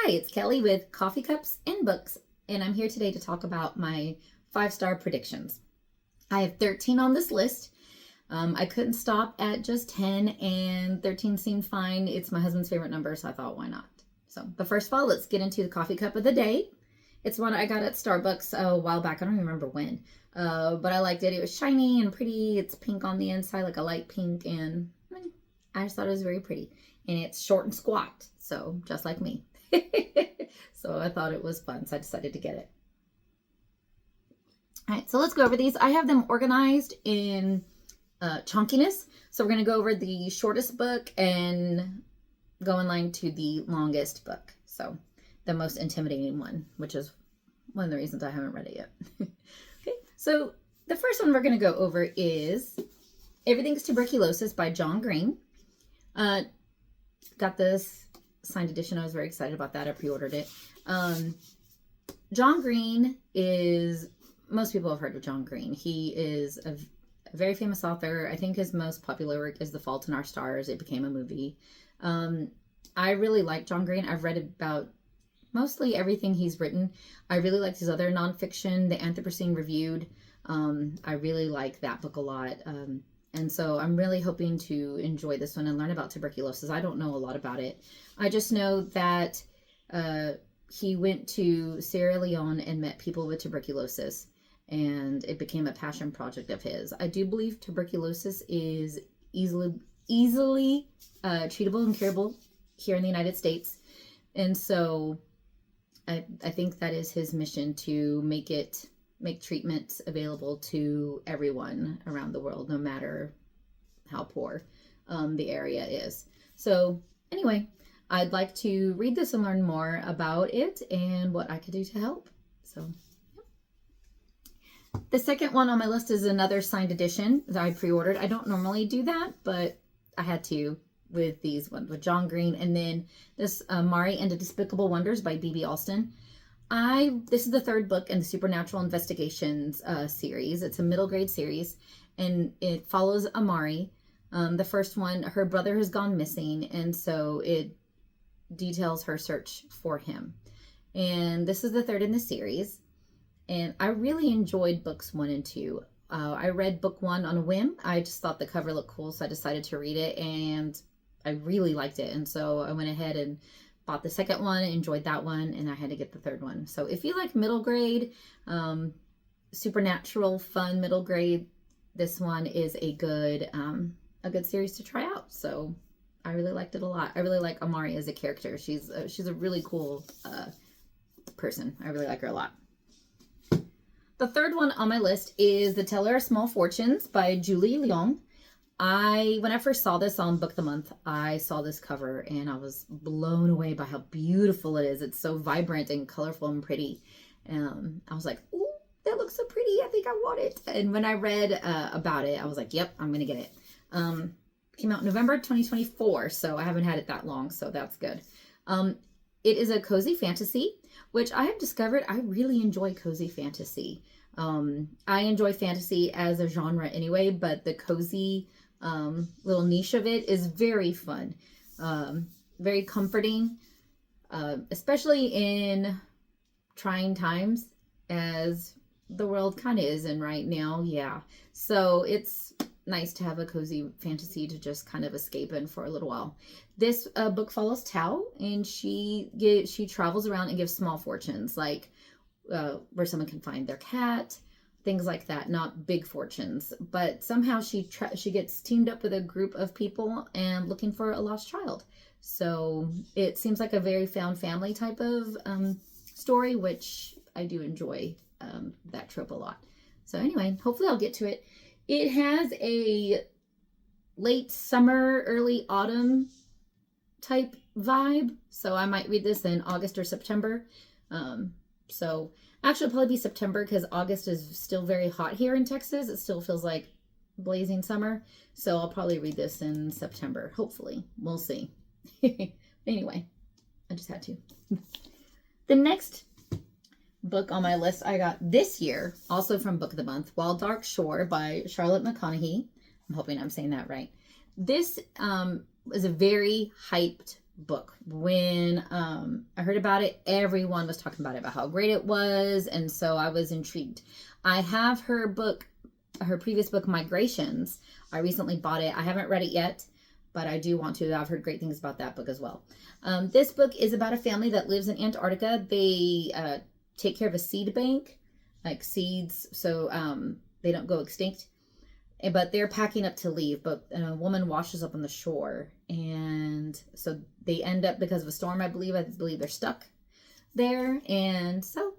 Hi, it's Kelly with Coffee Cups and Books, and I'm here today to talk about my 5-star predictions. I have 13 on this list. I couldn't stop at just 10, and 13 seemed fine. It's my husband's favorite number, so I thought, why not? But first of all, let's get into the coffee cup of the day. It's one I got at Starbucks a while back. I don't remember when, but I liked it. It was shiny and pretty. It's pink on the inside, like a light pink, and I just thought it was very pretty. And it's short and squat, so just like me. So I thought it was fun, so I decided to get it. All right, so let's go over these. I have them organized in chunkiness. So we're going to go over the shortest book and go in line to the longest book. So the most intimidating one, which is one of the reasons I haven't read it yet. Okay, so the first one we're going to go over is Everything's Tuberculosis by John Green. Got this signed edition. I was very excited about that. I pre-ordered it. John Green is, most people have heard of John Green. He is a very famous author. I think his most popular work is The Fault in Our Stars. It became a movie. I really like John Green. I've read about mostly everything he's written. I really liked his other nonfiction, The Anthropocene Reviewed. I really like that book a lot. And so I'm really hoping to enjoy this one and learn about tuberculosis. I don't know a lot about it. I just know that he went to Sierra Leone and met people with tuberculosis, and it became a passion project of his. I do believe tuberculosis is easily treatable and curable here in the United States. And so I think that is his mission, to make treatments available to everyone around the world, no matter how poor the area is. So anyway, I'd like to read this and learn more about it and what I could do to help. So yeah. The second one on my list is another signed edition that I pre-ordered. I don't normally do that, but I had to with these ones, with John Green. And then this Mari and the Despicable Wonders by B.B. Alston. This is the third book in the Supernatural Investigations series. It's a middle grade series, and it follows Amari. The first one, her brother has gone missing, and so it details her search for him. And this is the third in the series, and I really enjoyed books 1 and 2. I read book 1 on a whim. I just thought the cover looked cool, so I decided to read it, and I really liked it. And so I went ahead and bought the second one, enjoyed that one, and I had to get the third one. So if you like middle grade, supernatural, fun middle grade, this one is a good series to try out. So I really liked it a lot. I really like Amari as a character. She's a really cool person. I really like her a lot. The third one on my list is The Teller of Small Fortunes by Julie Leong. When I first saw this on Book of the Month, I saw this cover and I was blown away by how beautiful it is. It's so vibrant and colorful and pretty. I was like, ooh, that looks so pretty. I think I want it. And when I read about it, I was like, yep, I'm going to get it. Came out November 2024, so I haven't had it that long, so that's good. It is a cozy fantasy, which I have discovered I really enjoy cozy fantasy. I enjoy fantasy as a genre anyway, but the cozy little niche of it is very fun, very comforting, especially in trying times as the world kind of is in right now. Yeah, so it's nice to have a cozy fantasy to just kind of escape in for a little while. This book follows Tao, and she travels around and gives small fortunes, like where someone can find their cat, things like that. Not big fortunes, but somehow she gets teamed up with a group of people and looking for a lost child. So it seems like a very found family type of story, which I do enjoy that trope a lot. So anyway, hopefully I'll get to it. It has a late summer, early autumn type vibe, so I might read this in August or September. So actually it'll probably be September, because August is still very hot here in Texas. It still feels like blazing summer, so I'll probably read this in September, hopefully. We'll see. Anyway, I just had to. The next book on my list I got this year, also from Book of the Month, Wild Dark Shore by Charlotte McConaughey. I'm hoping I'm saying that right. This is a very hyped book. When I heard about it, everyone was talking about it, about how great it was, and so I was intrigued. I have her book, her previous book, Migrations. I recently bought it. I haven't read it yet, but I do want to. I've heard great things about that book as well. This book is about a family that lives in Antarctica. They take care of a seed bank, like seeds, so they don't go extinct. But they're packing up to leave, but a woman washes up on the shore, and so they end up, because of a storm, I believe they're stuck there, and so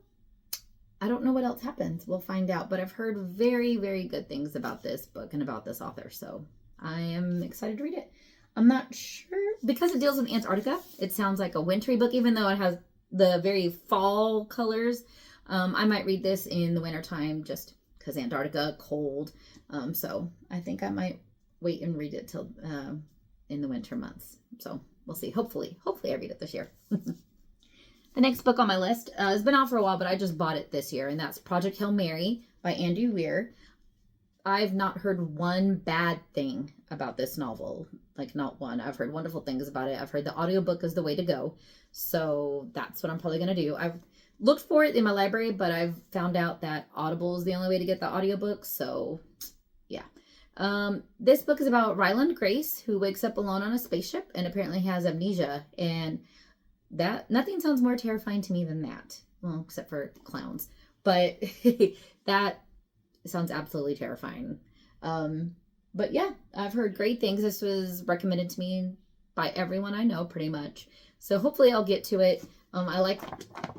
I don't know what else happens. We'll find out, but I've heard very, very good things about this book and about this author, so I am excited to read it. I'm not sure, because it deals with Antarctica, it sounds like a wintry book, even though it has the very fall colors. I might read this in the wintertime, just because Antarctica, cold. So I think I might wait and read it till in the winter months. So we'll see. Hopefully I read it this year. The next book on my list has been out for a while, but I just bought it this year, and that's Project Hail Mary by Andy Weir. I've not heard one bad thing about this novel, like not one. I've heard wonderful things about it. I've heard the audiobook is the way to go. So that's what I'm probably going to do. I've looked for it in my library, but I've found out that Audible is the only way to get the audiobook. So yeah. This book is about Ryland Grace, who wakes up alone on a spaceship and apparently has amnesia. And that, nothing sounds more terrifying to me than that. Well, except for clowns. But that sounds absolutely terrifying. But yeah, I've heard great things. This was recommended to me by everyone I know, pretty much. So hopefully I'll get to it. I like,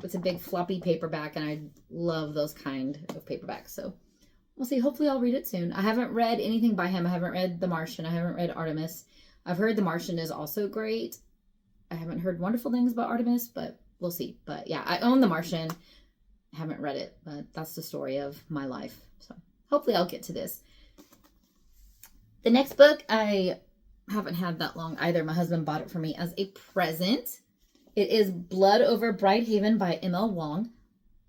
it's a big floppy paperback, and I love those kind of paperbacks. So we'll see. Hopefully I'll read it soon. I haven't read anything by him. I haven't read The Martian. I haven't read Artemis. I've heard The Martian is also great. I haven't heard wonderful things about Artemis, but we'll see. But yeah, I own The Martian. I haven't read it, but that's the story of my life. So hopefully I'll get to this. The next book, I haven't had that long either. My husband bought it for me as a present. It is Blood Over Bridehaven by M.L. Wong.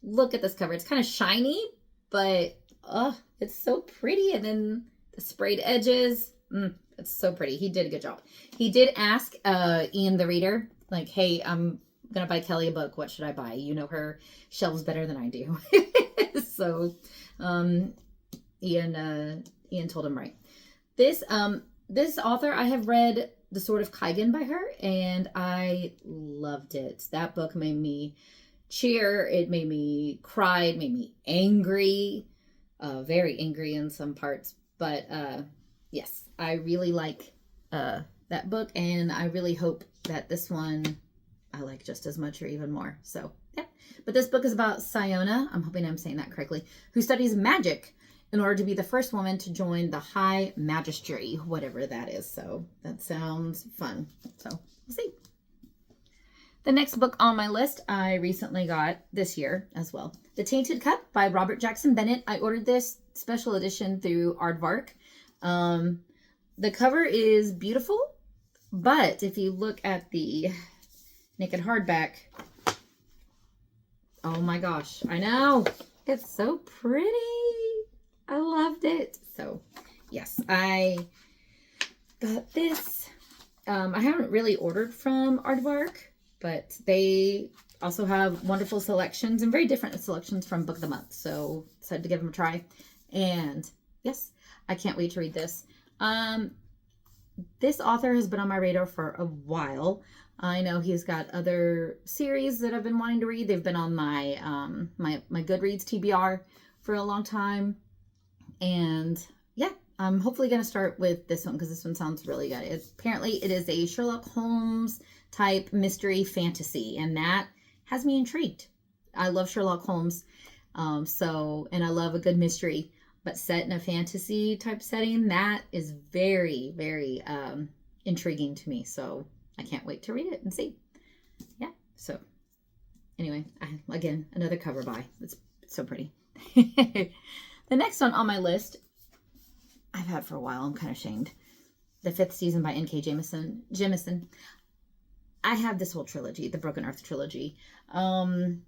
Look at this cover. It's kind of shiny, but it's so pretty. And then the sprayed edges. It's so pretty. He did a good job. He did ask Ian the reader, like, hey, I'm going to buy Kelly a book. What should I buy? You know her shelves better than I do. So Ian told him right. This author, I have read The Sword of Kaigan by her, and I loved it. That book made me cheer. It made me cry. It made me angry. Very angry in some parts. But yes, I really like that book, and I really hope that this one I like just as much or even more. So, yeah. But this book is about Siona, I'm hoping I'm saying that correctly, who studies magic in order to be the first woman to join the High Magistracy, whatever that is. So that sounds fun. So we'll see. The next book on my list I recently got this year as well. The Tainted Cup by Robert Jackson Bennett. I ordered this special edition through Aardvark. The cover is beautiful, but if you look at the naked hardback, oh my gosh, I know. It's so pretty. I loved it. So, yes, I got this. I haven't really ordered from Aardvark, but they also have wonderful selections and very different selections from Book of the Month. So, decided to give them a try. And, yes, I can't wait to read this. This author has been on my radar for a while. I know he's got other series that I've been wanting to read. They've been on my my Goodreads TBR for a long time. And yeah, I'm hopefully going to start with this one because this one sounds really good. Apparently it is a Sherlock Holmes type mystery fantasy, and that has me intrigued. I love Sherlock Holmes, and I love a good mystery, but set in a fantasy type setting, that is very, very intriguing to me. So I can't wait to read it and see. Yeah, so anyway, again, another cover by. It's so pretty. The next one on my list, I've had for a while. I'm kind of ashamed. The Fifth Season by N.K. Jemisin. I have this whole trilogy, the Broken Earth trilogy. I've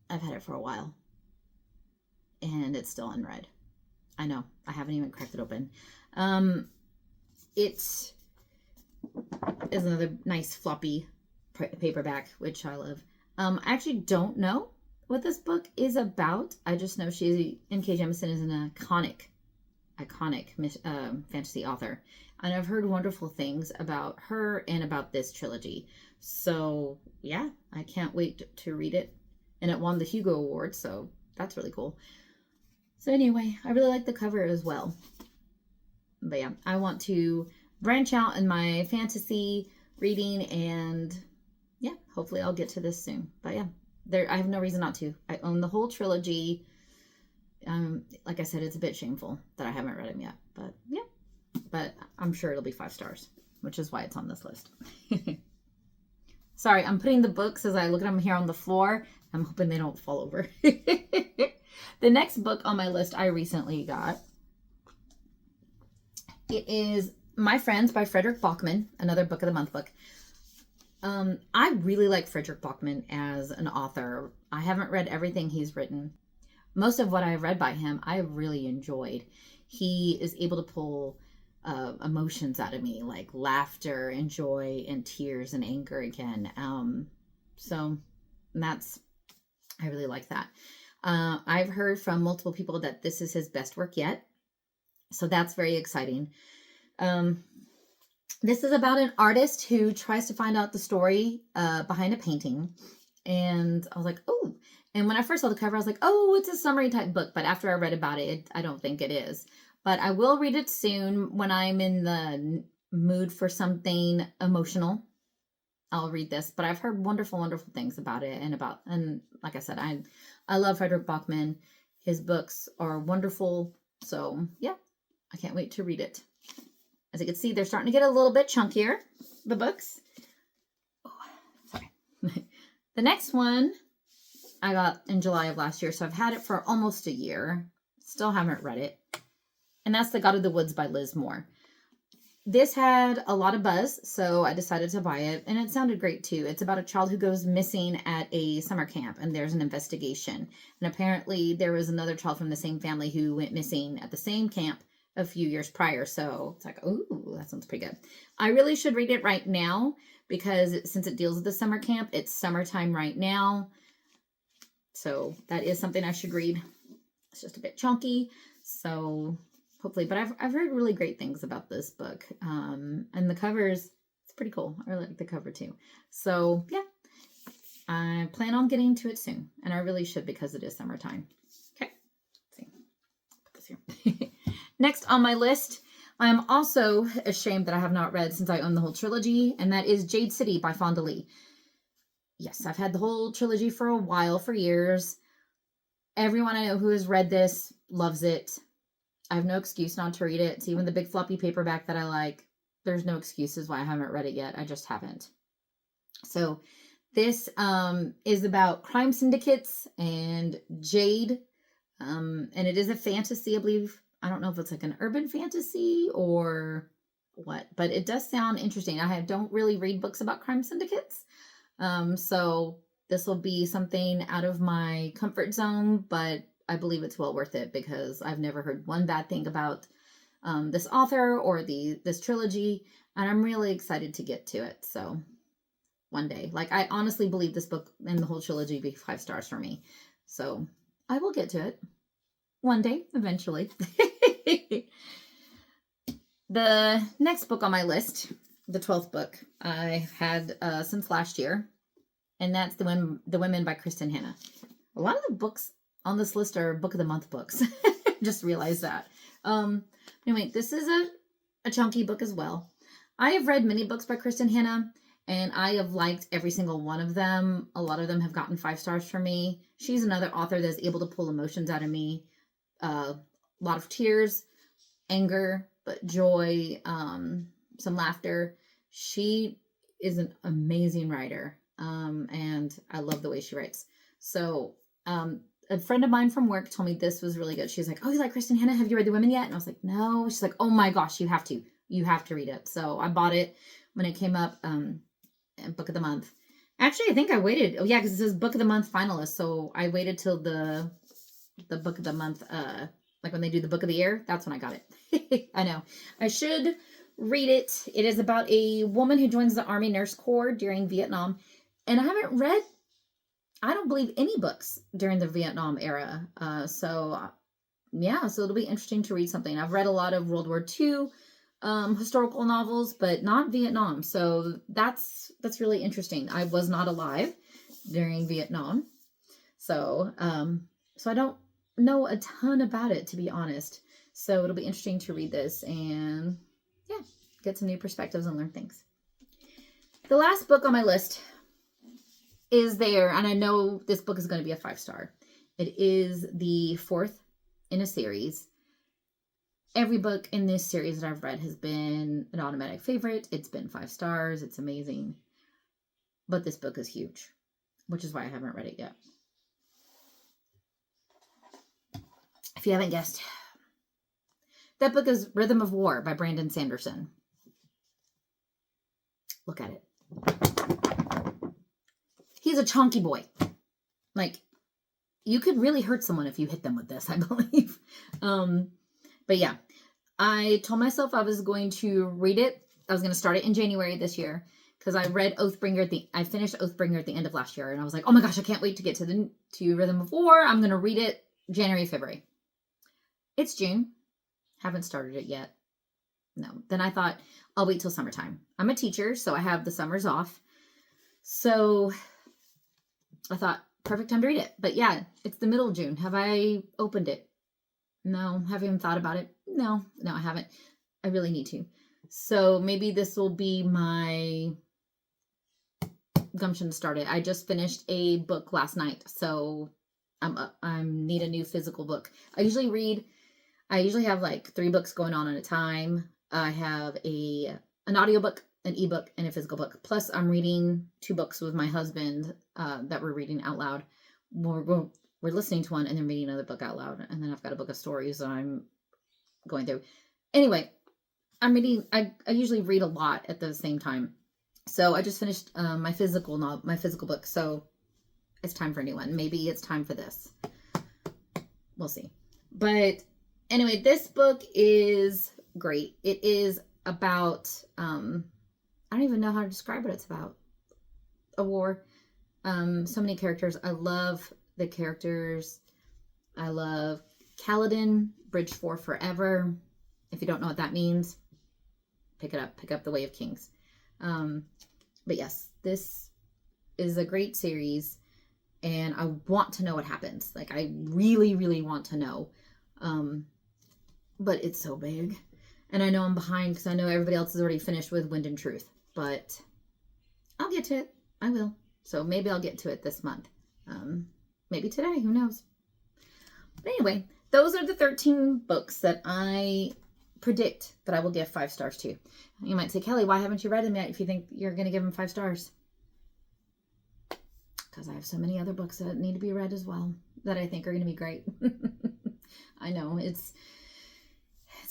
had it for a while. And it's still unread. I know. I haven't even cracked it open. It is another nice floppy paperback, which I love. I actually don't know what this book is about. I just know N.K. Jemisin is an iconic fantasy author. And I've heard wonderful things about her and about this trilogy. So, yeah, I can't wait to read it. And it won the Hugo Award, so that's really cool. So anyway, I really like the cover as well. But yeah, I want to branch out in my fantasy reading, and yeah, hopefully I'll get to this soon. But yeah, I have no reason not to. I own the whole trilogy. Like I said, it's a bit shameful that I haven't read them yet. But yeah, but I'm sure it'll be 5 stars, which is why it's on this list. Sorry, I'm putting the books as I look at them here on the floor. I'm hoping they don't fall over. The next book on my list I recently got. It is My Friends by Fredrik Backman, another Book of the Month book. I really like Fredrik Backman as an author. I haven't read everything he's written. Most of what I've read by him, I really enjoyed. He is able to pull emotions out of me, like laughter and joy and tears and anger again. So I really like that. I've heard from multiple people that this is his best work yet. So that's very exciting. This is about an artist who tries to find out the story behind a painting. And I was like, oh. And when I first saw the cover, I was like, oh, it's a summary type book. But after I read about it, I don't think it is. But I will read it soon when I'm in the mood for something emotional. I'll read this. But I've heard wonderful, wonderful things about it. And like I said, I love Fredrik Backman. His books are wonderful. So yeah, I can't wait to read it. As you can see, they're starting to get a little bit chunkier, the books. Oh, sorry. The next one I got in July of last year, so I've had it for almost a year. Still haven't read it. And that's The God of the Woods by Liz Moore. This had a lot of buzz, so I decided to buy it, and it sounded great too. It's about a child who goes missing at a summer camp, and there's an investigation. And apparently there was another child from the same family who went missing at the same camp a few years prior. So it's like, ooh, that sounds pretty good. I really should read it right now because since it deals with the summer camp, it's summertime right now. So that is something I should read. It's just a bit chunky. So hopefully, but I've heard really great things about this book. And the covers, it's pretty cool. I really like the cover too. So yeah, I plan on getting to it soon. And I really should because it is summertime. Okay. Let's see. Put this here. Next on my list, I am also ashamed that I have not read since I own the whole trilogy, and that is Jade City by Fonda Lee. Yes, I've had the whole trilogy for a while, for years. Everyone I know who has read this loves it. I have no excuse not to read it. It's even the big floppy paperback that I like. There's no excuses why I haven't read it yet. I just haven't. So this is about crime syndicates and Jade. And it is a fantasy, I believe. I don't know if it's like an urban fantasy or what, but it does sound interesting. I don't really read books about crime syndicates. So this will be something out of my comfort zone, but I believe it's well worth it because I've never heard one bad thing about this author or this trilogy, and I'm really excited to get to it. So one day, like I honestly believe this book and the whole trilogy will be 5 stars for me. So I will get to it one day, eventually. The next book on my list, the 12th book, I've had since last year, and that's The Women by Kristen Hanna. A lot of the books on this list are Book of the Month books. Just realized that. Anyway, this is a chunky book as well. I have read many books by Kristen Hanna, and I have liked every single one of them. A lot of them have gotten 5 stars for me. She's another author that's able to pull emotions out of me. A lot of tears, anger, but joy, some laughter. She is an amazing writer, and I love the way she writes. So a friend of mine from work told me this was really good. She was like, oh, you like Kristen Hanna? Have you read The Women yet? And I was like, no. She's like, oh my gosh, you have to. You have to read it. So I bought it when it came up, Book of the Month. Actually, I think I waited. Oh, yeah, because it says Book of the Month finalist. So I waited till the Book of the Month, like when they do the Book of the Year. That's when I got it. I know. I should read it. It is about a woman who joins the Army Nurse Corps during Vietnam. And I haven't read, I don't believe, any books during the Vietnam era. Yeah, so it'll be interesting to read something. I've read a lot of World War II historical novels, but not Vietnam. So that's really interesting. I was not alive during Vietnam. So I don't know a ton about it, to be honest. So it'll be interesting to read this and yeah, get some new perspectives and learn things. The last book on my list is there, and I know this book is going to be a 5-star. It is the 4th in a series. Every book in this series that I've read has been an automatic favorite. It's been 5 stars. It's amazing. But this book is huge, which is why I haven't read it yet. If you haven't guessed, that book is Rhythm of War by Brandon Sanderson. Look at it. He's a chonky boy. Like, you could really hurt someone if you hit them with this, I believe. But yeah, I told myself I was going to read it. I was going to start it in January this year because I read Oathbringer. I finished Oathbringer at the end of last year, and I was like, oh my gosh, I can't wait to get to Rhythm of War. I'm going to read it January, February. It's June. Haven't started it yet. No. Then I thought I'll wait till summertime. I'm a teacher, so I have the summers off. So I thought, perfect time to read it. But yeah, it's the middle of June. Have I opened it? No. Have I even thought about it? No, I haven't. I really need to. So maybe this will be my gumption to start it. I just finished a book last night, so I need a new physical book. I usually have like 3 books going on at a time. I have an audiobook, an ebook, and a physical book. Plus, I'm reading 2 books with my husband that we're reading out loud. We're listening to one and then reading another book out loud. And then I've got a book of stories that I'm going through. Anyway, I'm reading. I usually read a lot at the same time. So I just finished my physical book. So it's time for a new one. Maybe it's time for this. We'll see. But anyway, this book is great. It is about, I don't even know how to describe what it's about. A war. So many characters. I love the characters. I love Kaladin, Bridge for Forever. If you don't know what that means, pick it up. Pick up The Way of Kings. But yes, this is a great series, and I want to know what happens. Like, I really, really want to know. But it's so big. And I know I'm behind because I know everybody else has already finished with Wind and Truth. But I'll get to it. I will. So maybe I'll get to it this month. Maybe today. Who knows? But anyway, those are the 13 books that I predict that I will give 5 stars to. You might say, Kelly, why haven't you read them yet if you think you're going to give them 5 stars? Because I have so many other books that need to be read as well that I think are going to be great. I know, it's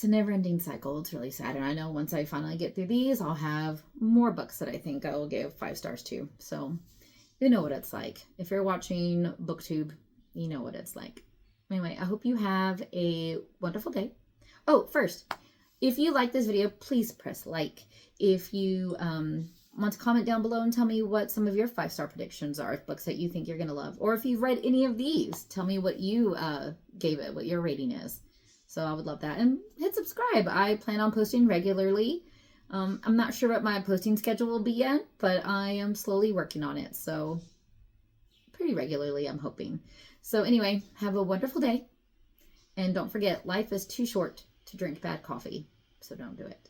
a never-ending cycle. It's really sad. And I know once I finally get through these, I'll have more books that I think I will give 5 stars to. So you know what it's like. If you're watching BookTube, you know what it's like. Anyway, I hope you have a wonderful day. Oh, first, if you like this video, please press like. If you want to comment down below and tell me what some of your 5-star predictions are, books that you think you're going to love. Or if you've read any of these, tell me what you gave it, what your rating is. So I would love that. And hit subscribe. I plan on posting regularly. I'm not sure what my posting schedule will be yet, but I am slowly working on it. So pretty regularly, I'm hoping. So anyway, have a wonderful day. And don't forget, life is too short to drink bad coffee. So don't do it.